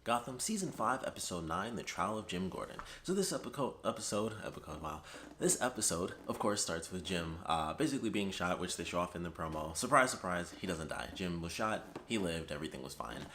Gotham Season 5, Episode 9, The Trial of Jim Gordon. So this episode, of course, starts with Jim basically being shot, which they show off in the promo. Surprise, surprise, he doesn't die. Jim was shot, he lived, everything was fine.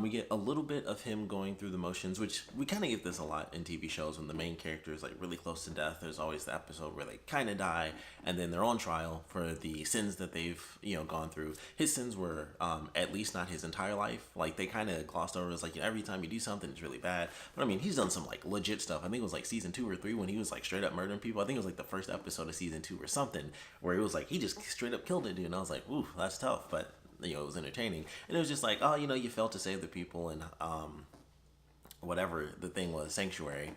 We get a little bit of him going through the motions, which we kind of get this a lot in TV shows when the main character is like really close to death. There's always the episode where they kind of die, and then they're on trial for the sins that they've gone through. His sins were at least not his entire life. Like they kind of glossed over. It's like every time you do something, it's really bad. But I mean, he's done some like legit stuff. I think it was like season 2 or 3 when he was like straight up murdering people. I think it was like the first episode of season 2 or something where it was like he just straight up killed a dude, and I was like, ooh, that's tough. But it was entertaining, and it was just like, oh, you failed to save the people and whatever the thing was, sanctuary,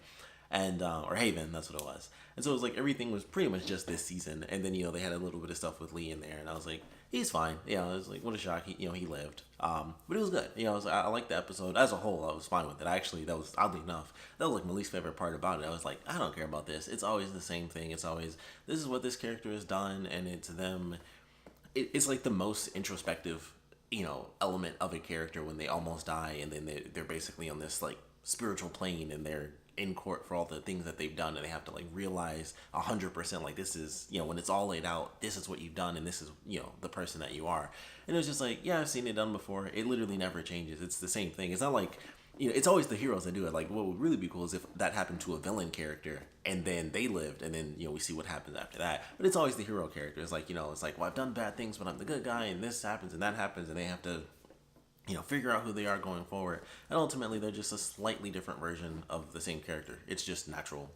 and or haven, that's what it was. And so it was like everything was pretty much just this season, and then they had a little bit of stuff with Lee in there, and I was like, he's fine. It was like, what a shock. He lived. But it was good. I liked the episode as a whole. I was fine with it. That was oddly enough, that was like my least favorite part about it. I was like, I don't care about this. It's always the same thing. It's always, this is what this character has done, and it's them. It's like the most introspective, element of a character when they almost die, and then they're basically on this like spiritual plane, and they're in court for all the things that they've done, and they have to like realize 100% like this is when it's all laid out, this is what you've done, and this is the person that you are. And it was just like, yeah, I've seen it done before. It literally never changes. It's the same thing. It's not like it's always the heroes that do it. Like what would really be cool is if that happened to a villain character and then they lived, and then we see what happens after that. But it's always the hero character. It's like it's like, well, I've done bad things, but I'm the good guy, and this happens and that happens, and they have to figure out who they are going forward. And ultimately, they're just a slightly different version of the same character. It's just natural,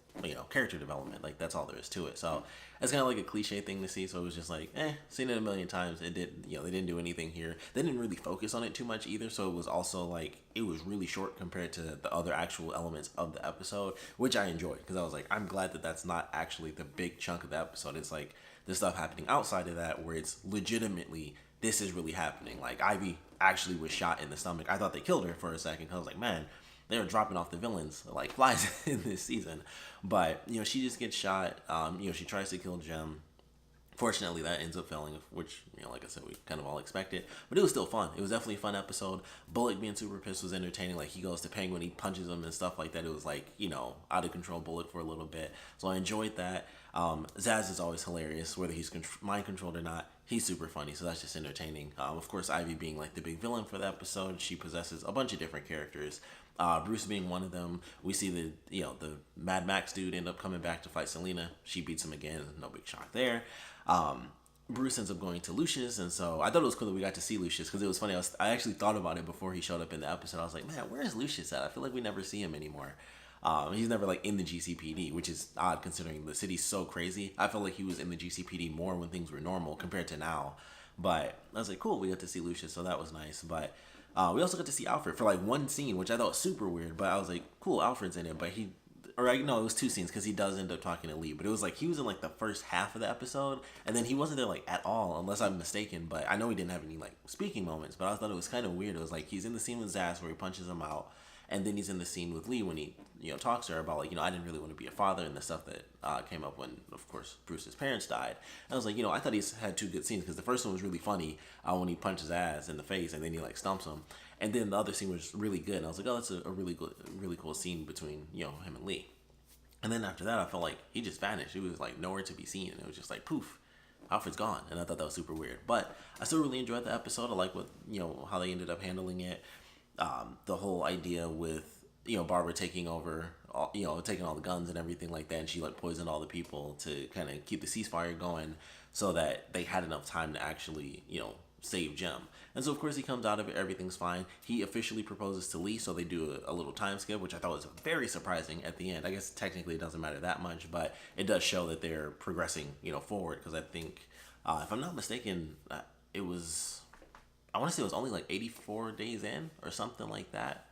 character development. Like, that's all there is to it. So, it's kind of like a cliche thing to see. So, it was just like, seen it a million times. It did, they didn't do anything here. They didn't really focus on it too much either. So, it was also like, it was really short compared to the other actual elements of the episode, which I enjoyed. Because I was like, I'm glad that that's not actually the big chunk of the episode. It's like, the stuff happening outside of that where it's legitimately, this is really happening. Like, Ivy actually was shot in the stomach. I thought they killed her for a second because I was like, man, they were dropping off the villains like flies in this season. But she just gets shot. She tries to kill Jim. Fortunately, that ends up failing, which like I said, we kind of all expected. But it was still fun. It was definitely a fun episode. Bullock being super pissed was entertaining. Like he goes to Penguin, he punches him and stuff like that. It was like out of control Bullock for a little bit. So I enjoyed that. Zaz is always hilarious, whether he's mind controlled or not. He's super funny, so that's just entertaining. Of course, Ivy being like the big villain for the episode, she possesses a bunch of different characters. Bruce being one of them. We see the Mad Max dude end up coming back to fight Selena. She beats him again. No big shock there. Bruce ends up going to Lucius, and so I thought it was cool that we got to see Lucius because it was funny. I actually thought about it before he showed up in the episode. I was like, man, where is Lucius at? I feel like we never see him anymore. He's never like in the GCPD, which is odd considering the city's so crazy. I felt like he was in the GCPD more when things were normal compared to now. But I was like, cool, we got to see Lucius, so that was nice. But we also got to see Alfred for like one scene, which I thought was super weird. But I was like, cool, Alfred's in it. But it was 2 scenes because he does end up talking to Lee. But it was like he was in like the first half of the episode, and then he wasn't there like at all, unless I'm mistaken. But I know he didn't have any like speaking moments. But I thought it was kind of weird. It was like he's in the scene with Zaz where he punches him out. And then he's in the scene with Lee when he, talks to her about, like, I didn't really want to be a father and the stuff that came up when, of course, Bruce's parents died. And I was like, I thought he had 2 good scenes because the first one was really funny when he punches his ass in the face and then he, like, stumps him. And then the other scene was really good. And I was like, oh, that's a really good, really cool scene between, him and Lee. And then after that, I felt like he just vanished. He was, like, nowhere to be seen. And it was just like, poof, Alfred's gone. And I thought that was super weird. But I still really enjoyed the episode. I like what, how they ended up handling it. The whole idea with Barbara taking over, taking all the guns and everything like that, and she like poisoned all the people to kind of keep the ceasefire going, so that they had enough time to actually save Jim. And so of course he comes out of it, everything's fine. He officially proposes to Lee, so they do a little time skip, which I thought was very surprising at the end. I guess technically it doesn't matter that much, but it does show that they're progressing forward, because I think if I'm not mistaken, it was. I want to say it was only like 84 days in or something like that,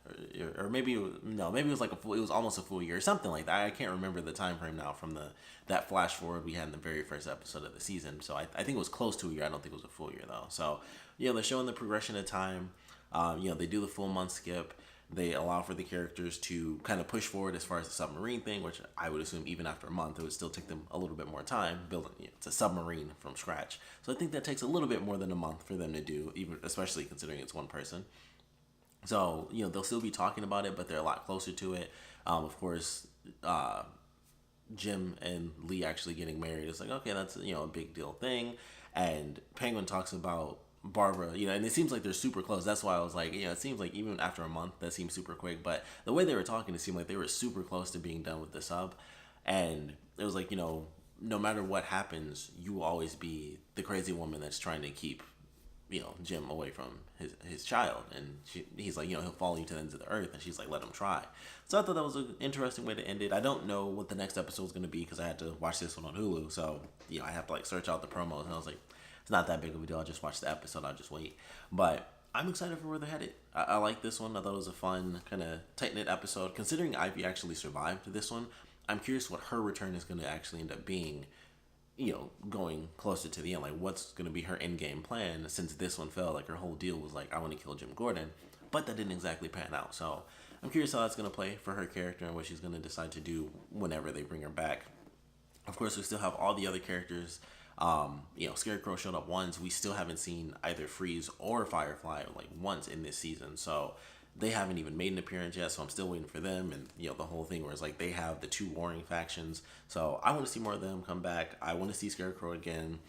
or maybe it was like it was almost a full year or something like that. I can't remember the time frame now from that flash forward we had in the very first episode of the season. So I think it was close to a year. I don't think it was a full year though. So they're showing the progression of time. They do the full month skip. They allow for the characters to kind of push forward as far as the submarine thing, which I would assume even after a month, it would still take them a little bit more time building. It's a submarine from scratch. So I think that takes a little bit more than a month for them to do, even especially considering it's one person. So, they'll still be talking about it, but they're a lot closer to it. Of course, Jim and Lee actually getting married is like, okay, that's, a big deal thing. And Penguin talks about Barbara, and it seems like they're super close. That's why I was like, it seems like even after a month, that seems super quick. But the way they were talking, it seemed like they were super close to being done with the sub. And it was like, no matter what happens, you will always be the crazy woman that's trying to keep Jim away from his child. And he's like, he'll follow you to the ends of the earth. And she's like, let him try. So I thought that was an interesting way to end it. I don't know what the next episode is going to be because I had to watch this one on Hulu. So, I have to like search out the promos. And I was like, it's not that big of a deal. I'll just watch the episode. I'll just wait. But I'm excited for where they're headed. I like this one. I thought it was a fun, kind of tight-knit episode. Considering Ivy actually survived this one, I'm curious what her return is going to actually end up being, going closer to the end. Like, what's going to be her end-game plan since this one fell? Like, her whole deal was like, I want to kill Jim Gordon. But that didn't exactly pan out. So I'm curious how that's going to play for her character and what she's going to decide to do whenever they bring her back. Of course, we still have all the other characters. Scarecrow showed up once. We still haven't seen either Freeze or Firefly like once in this season. So they haven't even made an appearance yet. So I'm still waiting for them. And, the whole thing where it's like they have the two warring factions. So I want to see more of them come back. I want to see Scarecrow again.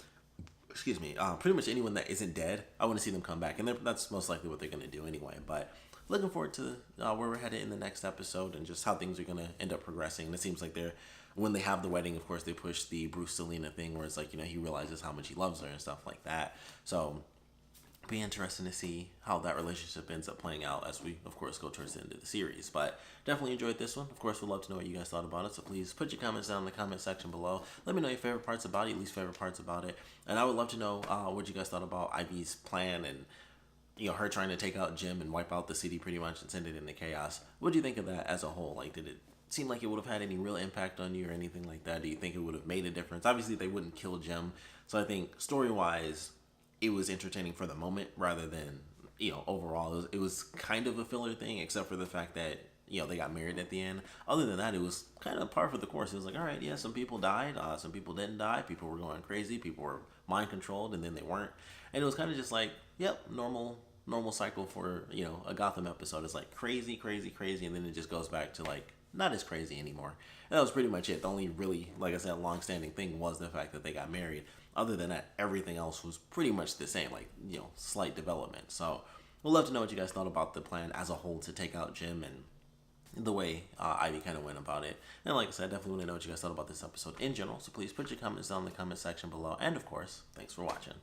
Excuse me. Pretty much anyone that isn't dead, I want to see them come back. And that's most likely what they're going to do anyway. But looking forward to where we're headed in the next episode and just how things are going to end up progressing. And it seems like when they have the wedding, of course, they push the Bruce Selena thing where it's like, he realizes how much he loves her and stuff like that. So be interesting to see how that relationship ends up playing out as we, of course, go towards the end of the series. But definitely enjoyed this one. Of course, we'd love to know what you guys thought about it. So please put your comments down in the comment section below. Let me know your favorite parts about it, least favorite parts about it. And I would love to know what you guys thought about Ivy's plan and her trying to take out Jim and wipe out the city pretty much and send it into chaos. What do you think of that as a whole? Like, did it seem like it would have had any real impact on you or anything like that? Do you think it would have made a difference? Obviously, they wouldn't kill Jim. So I think story-wise, it was entertaining for the moment rather than, overall. It was kind of a filler thing except for the fact that, they got married at the end. Other than that, it was kind of par for the course. It was like, all right, yeah, some people died. Some people didn't die. People were going crazy. People were mind-controlled, and then they weren't. And it was kind of just like, yep, normal cycle for, a Gotham episode. It's like crazy, crazy, crazy, and then it just goes back to like not as crazy anymore. And that was pretty much it. The only really, like I said, long-standing thing was the fact that they got married. Other than that, everything else was pretty much the same, like, slight development. So we'd love to know what you guys thought about the plan as a whole to take out Jim and the way Ivy kind of went about it. And like I said, definitely want to know what you guys thought about this episode in general. So please put your comments down in the comment section below. And of course, thanks for watching.